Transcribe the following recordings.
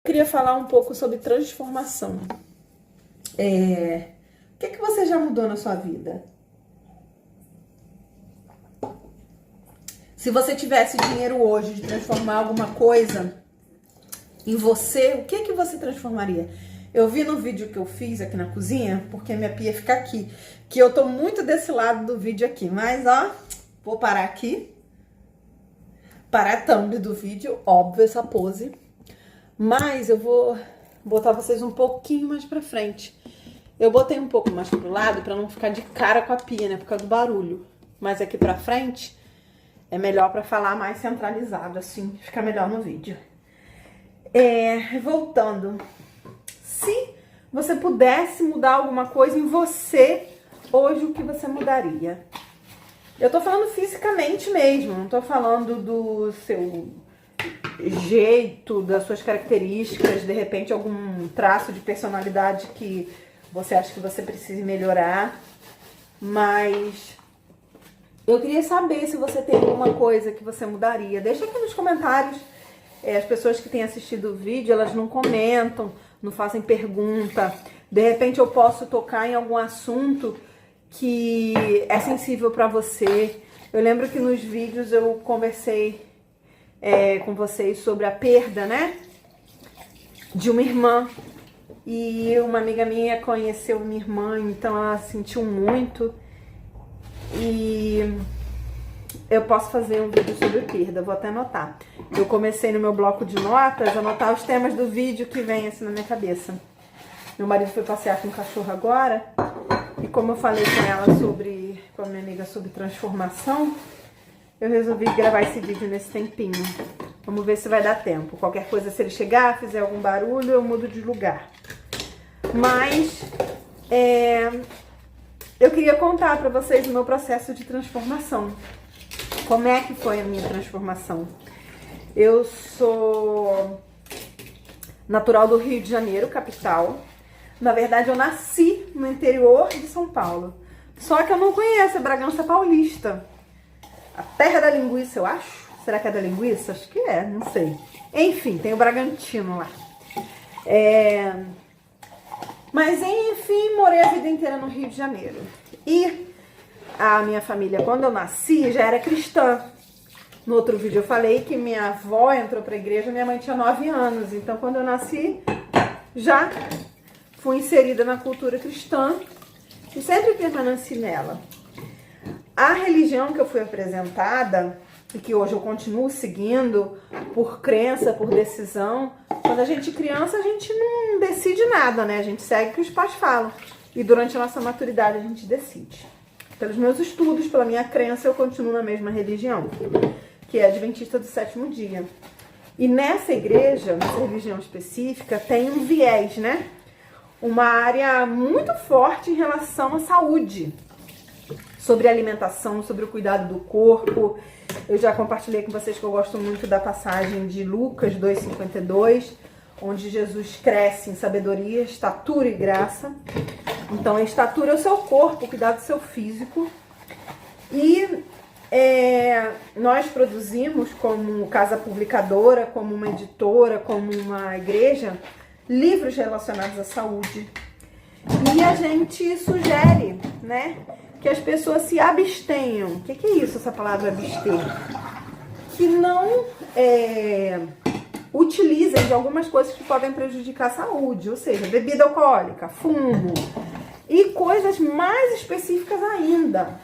Eu queria falar um pouco sobre transformação. O que você já mudou na sua vida? Se você tivesse dinheiro hoje de transformar alguma coisa em você, o que você transformaria? Eu vi no vídeo que eu fiz aqui na cozinha, porque minha pia fica aqui, que eu tô muito desse lado do vídeo aqui, mas ó, vou parar aqui, parar a thumb do vídeo, óbvio essa pose, mas eu vou botar vocês um pouquinho mais pra frente. Eu botei um pouco mais pro lado pra não ficar de cara com a pia, né, por causa do barulho, mas aqui pra frente é melhor pra falar mais centralizado, assim, fica melhor no vídeo. Voltando, se você pudesse mudar alguma coisa em você, hoje o que você mudaria? Eu tô falando fisicamente mesmo, não tô falando do seu jeito, das suas características, de repente algum traço de personalidade que você acha que você precisa melhorar, mas eu queria saber se você tem alguma coisa que você mudaria. Deixa aqui nos comentários. As pessoas que têm assistido o vídeo, elas não comentam, não fazem pergunta. De repente eu posso tocar em algum assunto que é sensível para você. Eu lembro que nos vídeos eu conversei com vocês sobre a perda, né? De uma irmã. E uma amiga minha conheceu minha irmã, então ela sentiu muito. E eu posso fazer um vídeo sobre perda, vou até anotar. Eu comecei no meu bloco de notas, anotar os temas do vídeo que vem assim na minha cabeça. Meu marido foi passear com o cachorro agora, e como eu falei com a minha amiga sobre transformação, eu resolvi gravar esse vídeo nesse tempinho. Vamos ver se vai dar tempo. Qualquer coisa, se ele chegar, fizer algum barulho, eu mudo de lugar. Mas eu queria contar pra vocês o meu processo de transformação. Como é que foi a minha transformação? Eu sou natural do Rio de Janeiro, capital. Na verdade, eu nasci no interior de São Paulo. Só que eu não conheço a Bragança Paulista. A terra da linguiça, eu acho. Será que é da linguiça? Acho que é, não sei. Enfim, tem o Bragantino lá. Mas, enfim, morei a vida inteira no Rio de Janeiro. E a minha família, quando eu nasci, já era cristã. No outro vídeo eu falei que minha avó entrou para a igreja, minha mãe tinha 9 anos. Então, quando eu nasci, já fui inserida na cultura cristã e sempre permaneci nela. A religião que eu fui apresentada, e que hoje eu continuo seguindo por crença, por decisão, quando a gente é criança, a gente não decide nada, né? A gente segue o que os pais falam. E durante a nossa maturidade a gente decide. Pelos meus estudos, pela minha crença, eu continuo na mesma religião, que é a Adventista do Sétimo Dia. E nessa igreja, nessa religião específica, tem um viés, né? Uma área muito forte em relação à saúde. Sobre alimentação, sobre o cuidado do corpo. Eu já compartilhei com vocês que eu gosto muito da passagem de Lucas 2,52, onde Jesus cresce em sabedoria, estatura e graça. Então, a estatura é o seu corpo, o cuidado do seu físico. E nós produzimos, como casa publicadora, como uma editora, como uma igreja, livros relacionados à saúde. E a gente sugere, né, que as pessoas se abstenham. O que é isso, essa palavra abster? Que não utilizem de algumas coisas que podem prejudicar a saúde, ou seja, bebida alcoólica, fumo e coisas mais específicas ainda.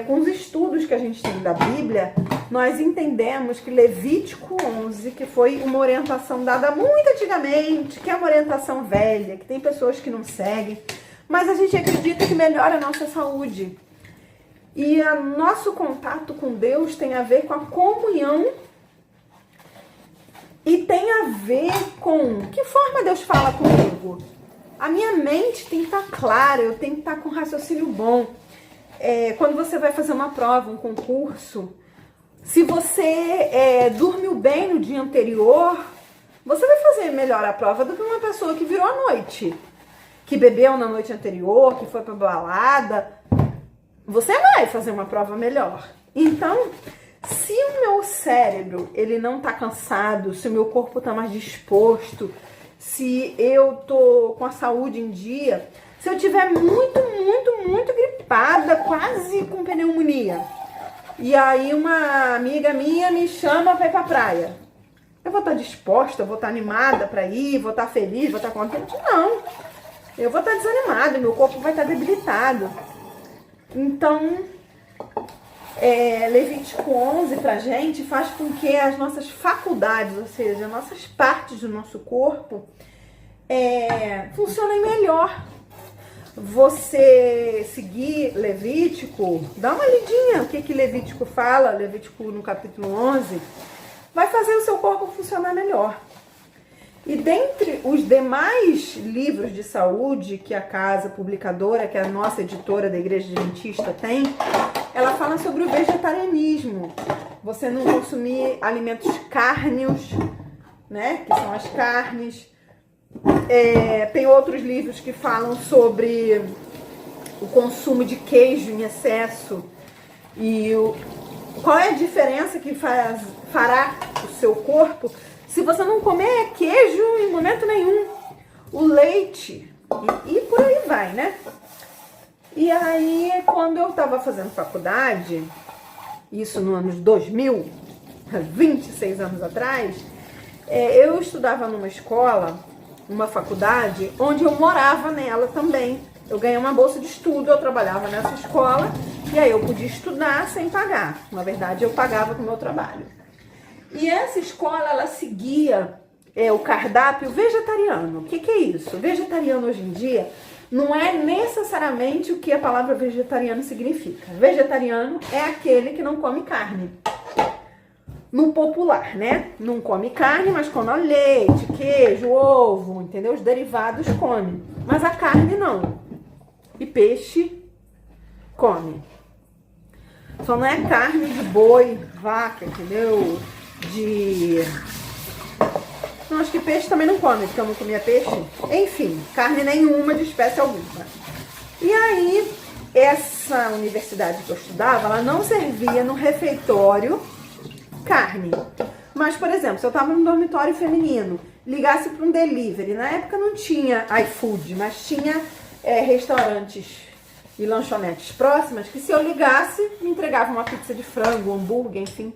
Com os estudos que a gente tem da Bíblia, nós entendemos que Levítico 11, que foi uma orientação dada muito antigamente, que é uma orientação velha, que tem pessoas que não seguem, mas a gente acredita que melhora a nossa saúde. E o nosso contato com Deus tem a ver com a comunhão e tem a ver com que forma Deus fala comigo. A minha mente tem que estar clara, eu tenho que estar com raciocínio bom. Quando você vai fazer uma prova, um concurso, se você dormiu bem no dia anterior, você vai fazer melhor a prova do que uma pessoa que virou à noite, que bebeu na noite anterior, que foi pra balada. Você vai fazer uma prova melhor. Então, Se o meu cérebro, ele não tá cansado, se o meu corpo tá mais disposto, se eu tô com a saúde em dia, se eu tiver muito gripada, quase com pneumonia, e aí uma amiga minha me chama pra ir pra praia, eu vou estar disposta, eu vou estar animada pra ir, vou estar feliz, vou estar contente? Não. Eu vou estar desanimada, meu corpo vai estar debilitado. Então, Levítico 11 pra gente faz com que as nossas faculdades, ou seja, as nossas partes do nosso corpo, funcionem melhor. Você seguir Levítico, dá uma lidinha o que Levítico fala, Levítico no capítulo 11, vai fazer o seu corpo funcionar melhor. E dentre os demais livros de saúde que a casa publicadora, que é a nossa editora da Igreja Adventista tem, ela fala sobre o vegetarianismo. Você não consumir alimentos cárneos, né? Que são as carnes. Tem outros livros que falam sobre o consumo de queijo em excesso e qual é a diferença que fará o seu corpo se você não comer queijo em momento nenhum, o leite e por aí vai, né? E aí, quando eu estava fazendo faculdade, isso no ano 2000, 26 anos atrás, eu estudava numa escola, uma faculdade, onde eu morava nela também. Eu ganhei uma bolsa de estudo, eu trabalhava nessa escola, e aí eu podia estudar sem pagar. Na verdade, eu pagava com o meu trabalho. E essa escola, ela seguia o cardápio vegetariano. O que é isso? Vegetariano hoje em dia não é necessariamente o que a palavra vegetariano significa. Vegetariano é aquele que não come carne. No popular, né? Não come carne, mas come leite, queijo, ovo, entendeu? Os derivados come. Mas a carne não. E peixe come. Só não é carne de boi, vaca, entendeu? Não, acho que peixe também não come, porque eu não comia peixe. Enfim, carne nenhuma de espécie alguma. E aí, essa universidade que eu estudava, ela não servia no refeitório carne. Mas, por exemplo, se eu estava no dormitório feminino, ligasse para um delivery, na época não tinha iFood, mas tinha restaurantes e lanchonetes próximas, que se eu ligasse, me entregava uma pizza de frango, um hambúrguer, enfim.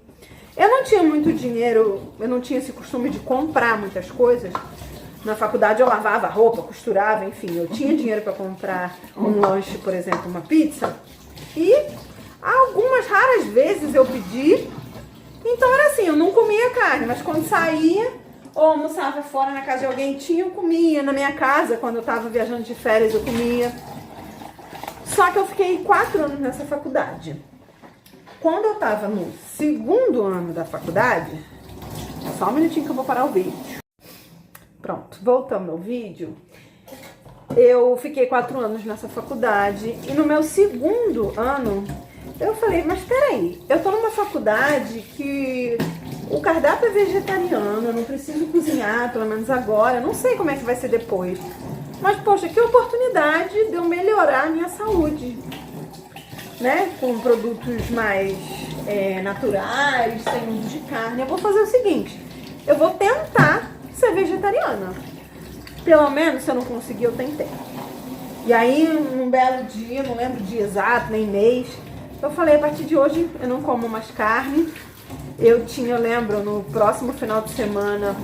Eu não tinha muito dinheiro, eu não tinha esse costume de comprar muitas coisas. Na faculdade eu lavava roupa, costurava, enfim, eu tinha dinheiro para comprar um lanche, por exemplo, uma pizza. E algumas raras vezes eu pedi. Então era assim, eu não comia carne, mas quando saía ou almoçava fora na casa de alguém, eu comia. Na minha casa, quando eu estava viajando de férias, eu comia. Só que eu fiquei 4 anos nessa faculdade. Quando eu estava no segundo ano da faculdade, só um minutinho que eu vou parar o vídeo. Pronto, voltando ao vídeo. Eu fiquei 4 anos nessa faculdade e no meu segundo ano, eu falei, mas peraí, eu tô numa faculdade que o cardápio é vegetariano, eu não preciso cozinhar, pelo menos agora, eu não sei como é que vai ser depois. Mas, poxa, que oportunidade de eu melhorar a minha saúde, né? Com produtos mais naturais, sem uso de carne. Eu vou fazer o seguinte, eu vou tentar ser vegetariana. Pelo menos, se eu não conseguir, eu tentei. E aí, num belo dia, não lembro o dia exato, nem mês, eu falei, a partir de hoje eu não como mais carne. Eu lembro, no próximo final de semana,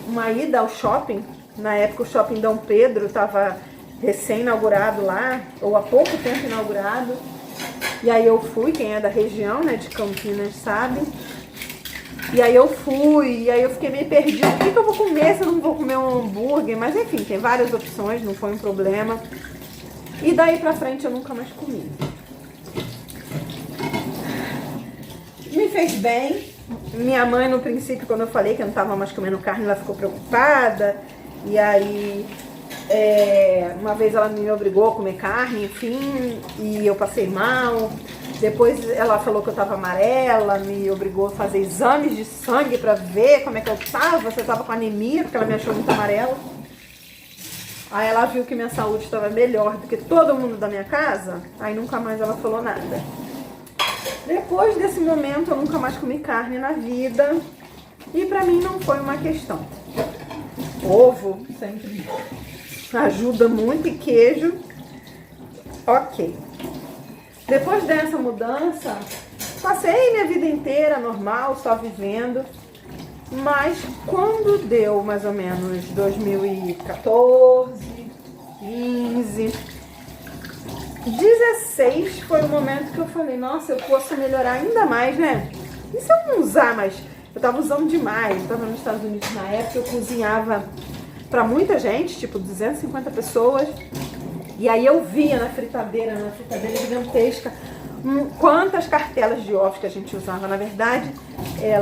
uma ida ao shopping. Na época o Shopping Dom Pedro estava recém-inaugurado lá, ou há pouco tempo inaugurado. E aí eu fui, quem é da região, né, de Campinas, sabe? E aí eu fui, e aí eu fiquei meio perdida. O que eu vou comer se eu não vou comer um hambúrguer? Mas enfim, tem várias opções, não foi um problema. E daí pra frente eu nunca mais comi. Me fez bem. Minha mãe, no princípio, quando eu falei que eu não estava mais comendo carne, ela ficou preocupada. E aí, uma vez ela me obrigou a comer carne, enfim, e eu passei mal. Depois ela falou que eu estava amarela, me obrigou a fazer exames de sangue para ver como é que eu estava, se eu estava com anemia, porque ela me achou muito amarela. Aí ela viu que minha saúde estava melhor do que todo mundo da minha casa, aí nunca mais ela falou nada. Depois desse momento, eu nunca mais comi carne na vida. E pra mim não foi uma questão. Ovo sempre ajuda muito e queijo. Ok. Depois dessa mudança, passei minha vida inteira normal, só vivendo. Mas quando deu mais ou menos 2014, 15, 16 foi o momento que eu falei, nossa, eu posso melhorar ainda mais, né? E se eu não usar mais? Eu tava usando demais, eu tava nos Estados Unidos na época, eu cozinhava pra muita gente, tipo 250 pessoas. E aí eu via na fritadeira gigantesca, quantas cartelas de ovos que a gente usava. Na verdade,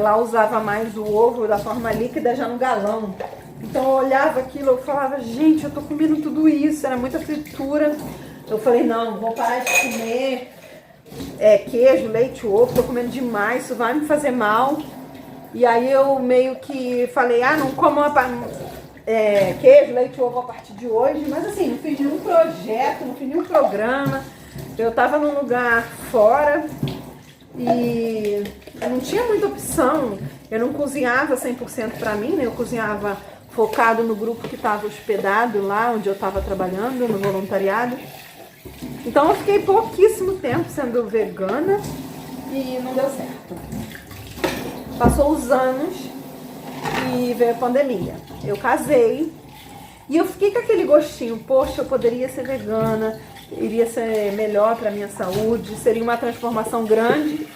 lá usava mais o ovo da forma líquida já no galão. Então eu olhava aquilo, eu falava, gente, eu tô comendo tudo isso, era muita fritura. Eu falei, não, vou parar de comer queijo, leite, ovo, tô comendo demais, isso vai me fazer mal. E aí eu meio que falei, não como queijo, leite, ovo a partir de hoje. Mas assim, não fiz nenhum projeto, não fiz nenhum programa. Eu tava num lugar fora e eu não tinha muita opção. Eu não cozinhava 100% pra mim, né? Eu cozinhava focado no grupo que estava hospedado lá onde eu estava trabalhando, no voluntariado. Então eu fiquei pouquíssimo tempo sendo vegana e não deu certo. Passou os anos e veio a pandemia. Eu casei e eu fiquei com aquele gostinho, poxa, eu poderia ser vegana, iria ser melhor para minha saúde, seria uma transformação grande,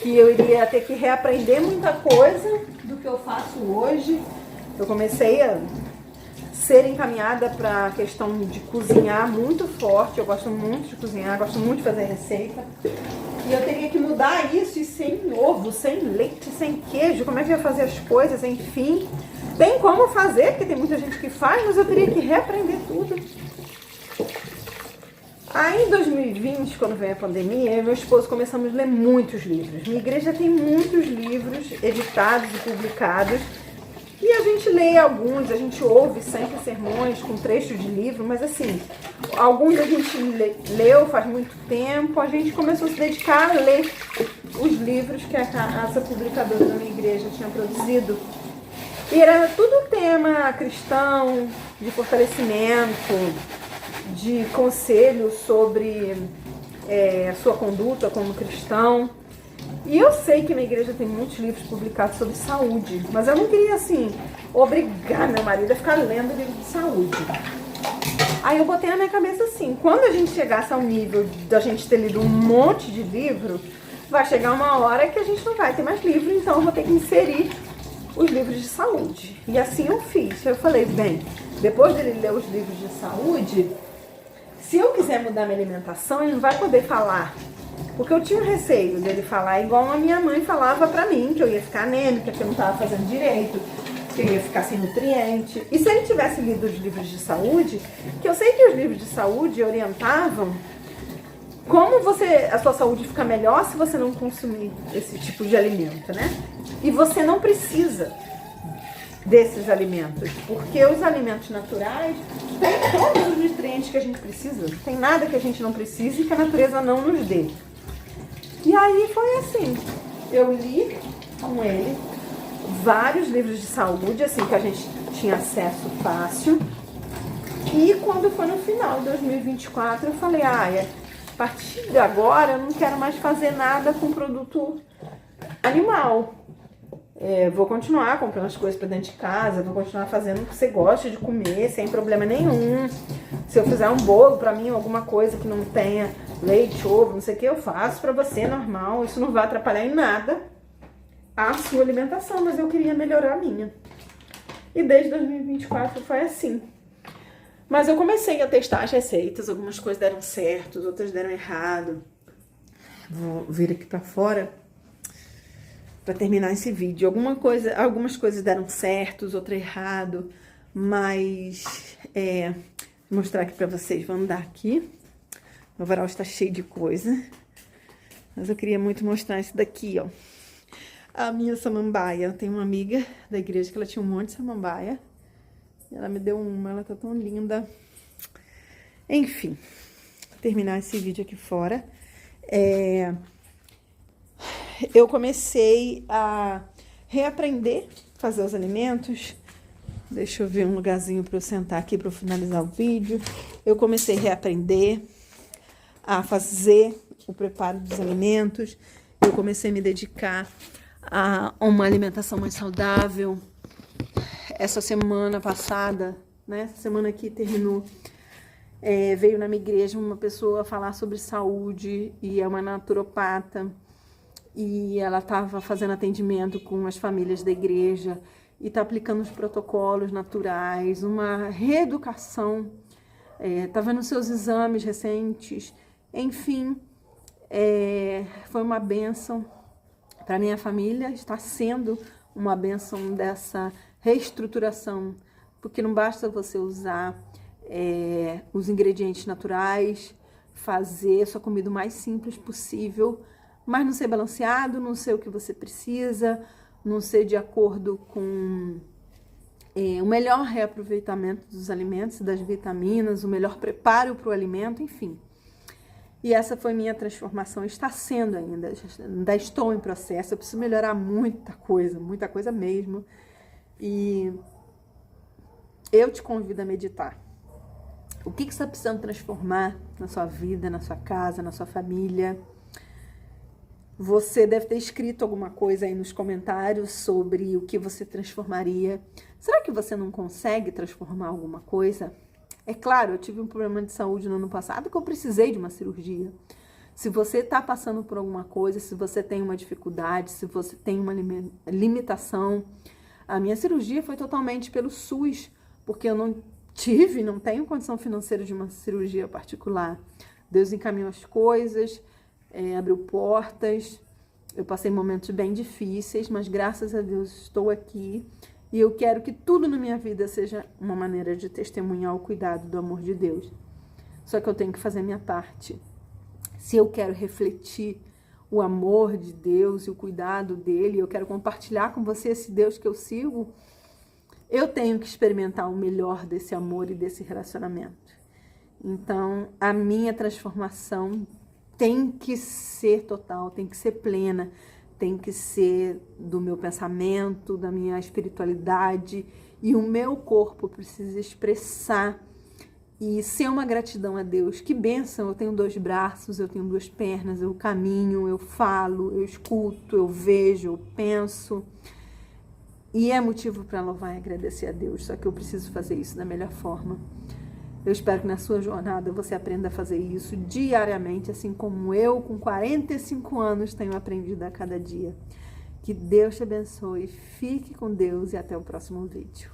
que eu iria ter que reaprender muita coisa do que eu faço hoje. Eu comecei a ser encaminhada para a questão de cozinhar muito forte. Eu gosto muito de cozinhar, gosto muito de fazer receita. E eu teria que mudar isso, e sem ovo, sem leite, sem queijo, como é que eu ia fazer as coisas, enfim. Tem como fazer, porque tem muita gente que faz, mas eu teria que reaprender tudo. Aí em 2020, quando veio a pandemia, eu e meu esposo começamos a ler muitos livros. Minha igreja tem muitos livros editados e publicados. E a gente lê alguns, a gente ouve sempre sermões com trechos de livro, mas assim, alguns a gente leu faz muito tempo, a gente começou a se dedicar a ler os livros que essa publicadora da minha igreja tinha produzido. E era tudo tema cristão, de fortalecimento, de conselho sobre a sua conduta como cristão. E eu sei que minha igreja tem muitos livros publicados sobre saúde, mas eu não queria, assim, obrigar meu marido a ficar lendo livro de saúde. Aí eu botei na minha cabeça assim, quando a gente chegasse ao nível da gente ter lido um monte de livro, vai chegar uma hora que a gente não vai ter mais livro, então eu vou ter que inserir os livros de saúde. E assim eu fiz. Eu falei, bem, depois dele ler os livros de saúde, se eu quiser mudar minha alimentação, ele não vai poder falar. Porque eu tinha receio dele falar igual a minha mãe falava pra mim, que eu ia ficar anêmica, que eu não tava fazendo direito, que eu ia ficar sem nutriente. E se ele tivesse lido os livros de saúde, que eu sei que os livros de saúde orientavam como a sua saúde fica melhor se você não consumir esse tipo de alimento, né? E você não precisa desses alimentos, porque os alimentos naturais têm todos os nutrientes que a gente precisa, não tem nada que a gente não precise e que a natureza não nos dê. E aí foi assim, eu li com ele vários livros de saúde, assim, que a gente tinha acesso fácil. E quando foi no final de 2024, eu falei, a partir de agora eu não quero mais fazer nada com produto animal. Vou continuar comprando as coisas para dentro de casa, vou continuar fazendo o que você gosta de comer, sem problema nenhum. Se eu fizer um bolo para mim, alguma coisa que não tenha leite, ovo, não sei o que, eu faço para você, normal. Isso não vai atrapalhar em nada a sua alimentação, mas eu queria melhorar a minha. E desde 2024 foi assim. Mas eu comecei a testar as receitas, algumas coisas deram certo, outras deram errado. Vou vir aqui para fora para terminar esse vídeo. Algumas coisas deram certo, outras errado, mas vou mostrar aqui para vocês. Vou andar aqui. Meu varal está cheio de coisa, mas eu queria muito mostrar esse daqui, ó. A minha samambaia. Eu tenho uma amiga da igreja que ela tinha um monte de samambaia. Ela me deu uma, ela tá tão linda. Enfim, vou terminar esse vídeo aqui fora. eu comecei a reaprender a fazer os alimentos. Deixa eu ver um lugarzinho para eu sentar aqui para finalizar o vídeo. Eu comecei a reaprender a fazer o preparo dos alimentos. Eu comecei a me dedicar a uma alimentação mais saudável. Essa semana passada, né? Essa semana que terminou, veio na minha igreja uma pessoa falar sobre saúde e é uma naturopata. E ela estava fazendo atendimento com as famílias da igreja e está aplicando os protocolos naturais, uma reeducação, está vendo seus exames recentes, enfim, foi uma bênção para minha família, está sendo uma bênção dessa reestruturação, porque não basta você usar os ingredientes naturais, fazer sua comida o mais simples possível, mas não ser balanceado, não ser o que você precisa, não ser de acordo com o melhor reaproveitamento dos alimentos, das vitaminas, o melhor preparo para o alimento, enfim. E essa foi minha transformação, está sendo ainda estou em processo, eu preciso melhorar muita coisa mesmo. E eu te convido a meditar. O que você está precisando transformar na sua vida, na sua casa, na sua família? Você deve ter escrito alguma coisa aí nos comentários sobre o que você transformaria. Será que você não consegue transformar alguma coisa? É claro, eu tive um problema de saúde no ano passado que eu precisei de uma cirurgia. Se você está passando por alguma coisa, se você tem uma dificuldade, se você tem uma limitação, a minha cirurgia foi totalmente pelo SUS, porque eu não tenho condição financeira de uma cirurgia particular. Deus encaminhou as coisas, abriu portas, eu passei momentos bem difíceis, mas graças a Deus estou aqui e eu quero que tudo na minha vida seja uma maneira de testemunhar o cuidado do amor de Deus. Só que eu tenho que fazer a minha parte. Se eu quero refletir o amor de Deus e o cuidado dele, eu quero compartilhar com você esse Deus que eu sigo, eu tenho que experimentar o melhor desse amor e desse relacionamento. Então, a minha transformação tem que ser total, tem que ser plena, tem que ser do meu pensamento, da minha espiritualidade, e o meu corpo precisa expressar e ser uma gratidão a Deus. Que bênção, eu tenho 2 braços, eu tenho 2 pernas, eu caminho, eu falo, eu escuto, eu vejo, eu penso. E é motivo para louvar e agradecer a Deus, só que eu preciso fazer isso da melhor forma. Eu espero que na sua jornada você aprenda a fazer isso diariamente, assim como eu, com 45 anos, tenho aprendido a cada dia. Que Deus te abençoe, fique com Deus e até o próximo vídeo.